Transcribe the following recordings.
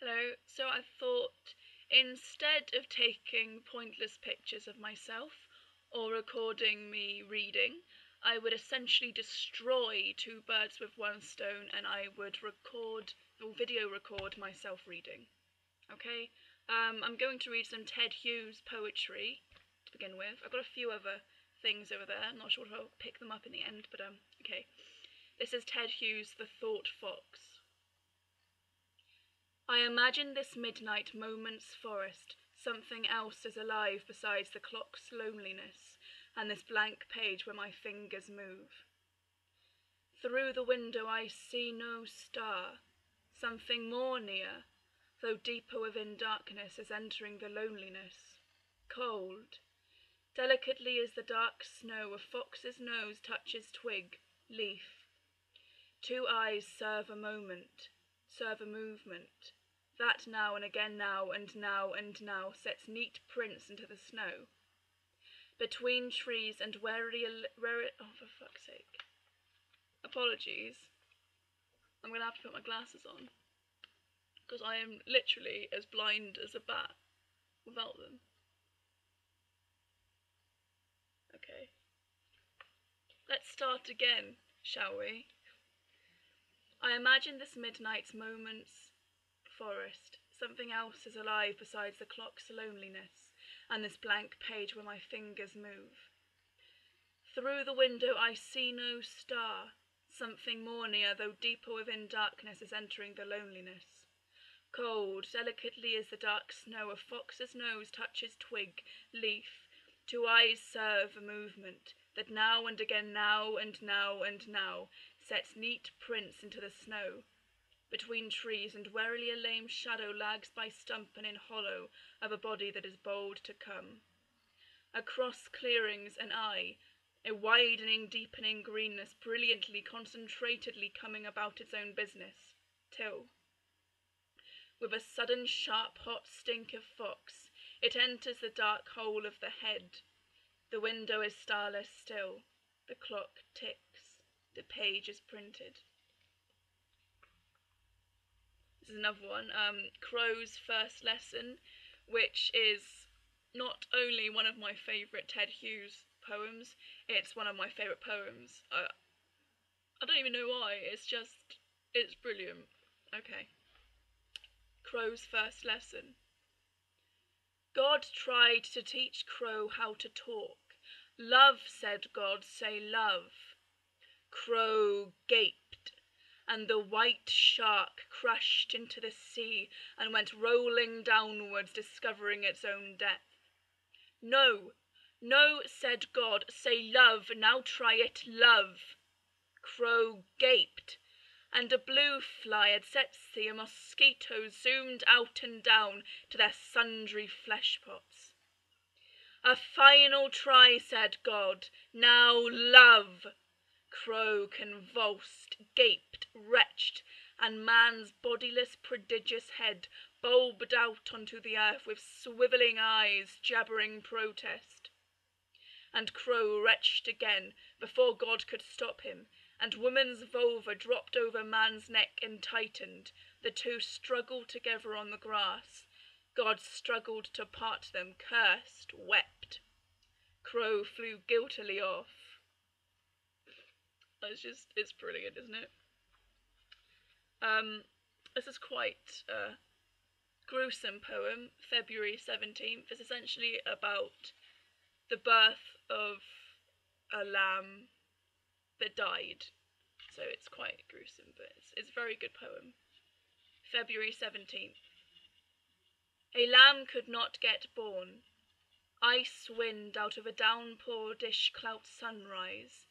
Hello, so I thought instead of taking pointless pictures of myself or recording me reading, I would essentially destroy two birds with one stone and I would record or video record myself reading. Okay? I'm going to read some Ted Hughes poetry to begin with. I've got a few other things over there. I'm not sure if I'll pick them up in the end, but okay. This is Ted Hughes' The Thought Fox. I imagine this midnight moment's forest, something else is alive besides the clock's loneliness, and this blank page where my fingers move. Through the window I see no star, something more near, though deeper within darkness is entering the loneliness. Cold, delicately as the dark snow, a fox's nose touches twig, leaf. Two eyes serve a moment, serve a movement, that now and again now and now and now sets neat prints into the snow. Between trees and oh, for fuck's sake. Apologies. I'm gonna have to put my glasses on, because I am literally as blind as a bat without them. Okay. Let's start again, shall we? I imagine this midnight's moment's forest, something else is alive besides the clock's loneliness, and this blank page where my fingers move. Through the window I see no star, something more near, though deeper within darkness is entering the loneliness. Cold, delicately as the dark snow, a fox's nose touches twig, leaf. Two eyes serve a movement, that now and again, now and now and now, sets neat prints into the snow. Between trees, and warily a lame shadow lags by stump and in hollow of a body that is bold to come. Across clearings an eye, a widening, deepening greenness, brilliantly, concentratedly coming about its own business, till, with a sudden sharp hot stink of fox, it enters the dark hole of the head. The window is starless still, the clock ticks, the page is printed. This is another one, Crow's First Lesson, which is not only one of my favourite Ted Hughes poems, it's one of my favourite poems. I don't even know why, it's brilliant. Okay. Crow's First Lesson. God tried to teach Crow how to talk. Love, said God, say love. Crow gaped, and the white shark crashed into the sea and went rolling downwards, discovering its own depth. No, no, said God, say love, now try it, love. Crow gaped, and a blue fly, a tsetse, a mosquito zoomed out and down to their sundry flesh pots. A final try, said God, now love. Crow convulsed, gaped, retched, and man's bodiless, prodigious head bulbed out onto the earth with swivelling eyes, jabbering protest. And Crow retched again, before God could stop him, and woman's vulva dropped over man's neck and tightened. The two struggled together on the grass. God struggled to part them, cursed, wept. Crow flew guiltily off. It's brilliant, isn't it? This is quite a gruesome poem, February 17th. It's essentially about the birth of a lamb that died. So it's quite gruesome, but it's a very good poem. February 17th. A lamb could not get born. Ice wind out of a downpour dish-clout sunrise.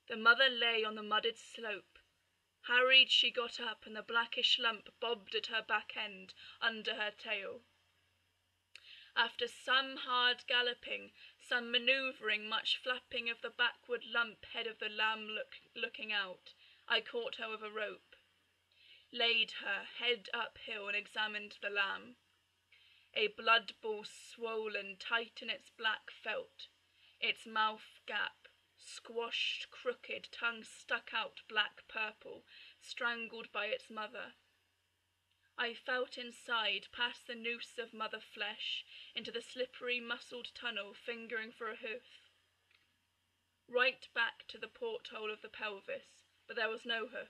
The mother lay on the mudded slope. Harried she got up, and the blackish lump bobbed at her back end, under her tail. After some hard galloping, some manoeuvring, much flapping of the backward lump head of the lamb looking out, I caught her with a rope, laid her head uphill and examined the lamb. A blood ball swollen tight in its black felt, its mouth gap, squashed, crooked, tongue stuck out black purple, strangled by its mother. I felt inside, past the noose of mother flesh, into the slippery, muscled tunnel, fingering for a hoof. Right back to the porthole of the pelvis, but there was no hoof.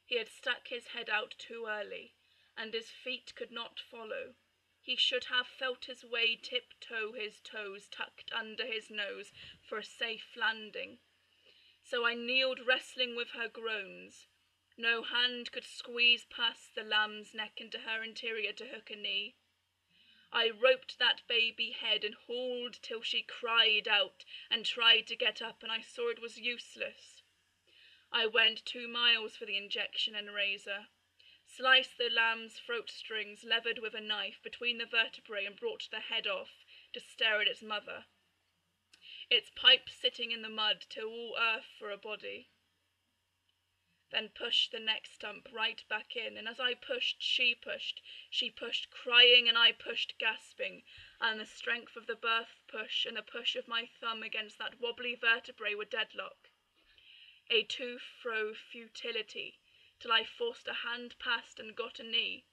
He had stuck his head out too early, and his feet could not follow. He should have felt his way tiptoe, his toes tucked under his nose for a safe landing. So I kneeled, wrestling with her groans. No hand could squeeze past the lamb's neck into her interior to hook a knee. I roped that baby head and hauled till she cried out and tried to get up, and I saw it was useless. I went 2 miles for the injection and razor, sliced the lamb's throat strings, levered with a knife between the vertebrae, and brought the head off to stare at its mother. Its pipe sitting in the mud till all earth for a body. Then pushed the neck stump right back in, and as I pushed, she pushed crying, and I pushed gasping, and the strength of the birth push and the push of my thumb against that wobbly vertebrae were deadlock. A to-fro futility, till I forced a hand past and got a knee.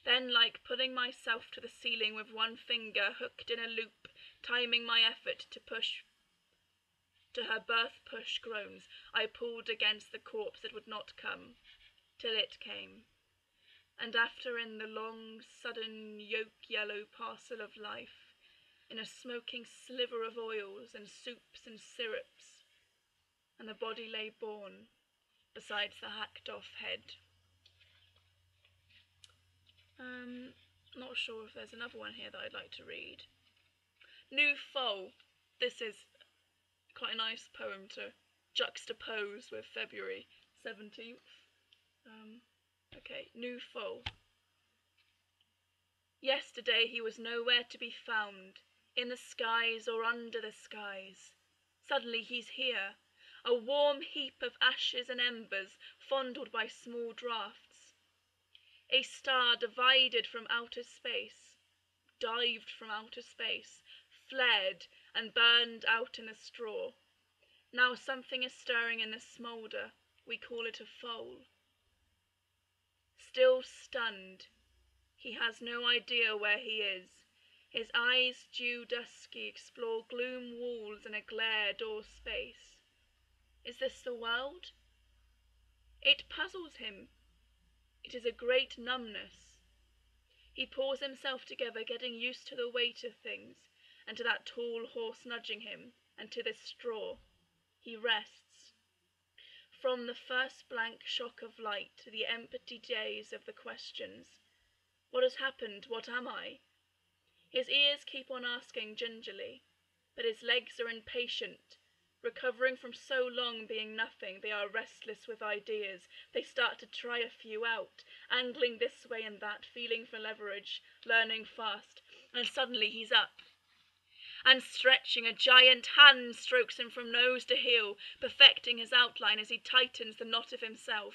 Then, like pulling myself to the ceiling with one finger hooked in a loop, timing my effort to push to her birth push groans, I pulled against the corpse that would not come, till it came. And after, in the long, sudden, yolk-yellow parcel of life, in a smoking sliver of oils and soups and syrups, and the body lay born besides the hacked-off head. Not sure if there's another one here that I'd like to read. New Foal. This is quite a nice poem to juxtapose with February 17th. Okay, New Foal. Yesterday he was nowhere to be found, in the skies or under the skies. Suddenly he's here, a warm heap of ashes and embers, fondled by small draughts. A star divided from outer space, dived from outer space, flared and burned out in the straw. Now something is stirring in the smoulder. We call it a foal. Still stunned, he has no idea where he is. His eyes, dew dusky, explore gloom walls and a glare door space. Is this the world? It puzzles him. It is a great numbness. He pulls himself together, getting used to the weight of things, and to that tall horse nudging him, and to this straw. He rests. From the first blank shock of light to the empty days of the questions. What has happened? What am I? His ears keep on asking gingerly, but his legs are impatient. Recovering from so long being nothing, they are restless with ideas. They start to try a few out, angling this way and that, feeling for leverage, learning fast, and suddenly he's up. And stretching, a giant hand strokes him from nose to heel, perfecting his outline as he tightens the knot of himself.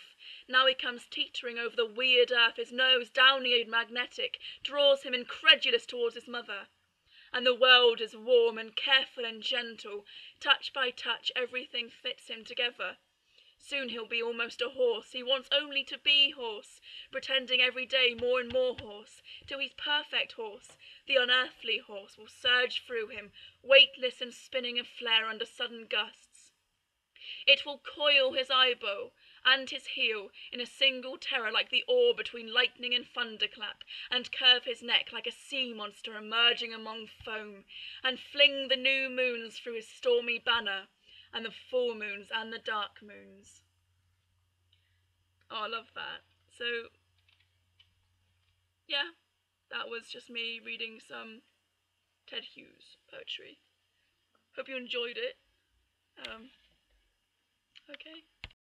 Now he comes teetering over the weird earth, his nose, downy and magnetic, draws him incredulous towards his mother. And the world is warm and careful and gentle. Touch by touch, everything fits him together. Soon he'll be almost a horse. He wants only to be horse, pretending every day more and more horse, till he's perfect horse. The unearthly horse will surge through him, weightless and spinning a flare under sudden gusts. It will coil his eyebow and his heel in a single terror like the awe between lightning and thunderclap, and curve his neck like a sea monster emerging among foam, and fling the new moons through his stormy banner, and the full moons and the dark moons. Oh, I love that. So, yeah, that was just me reading some Ted Hughes poetry. Hope you enjoyed it. Okay.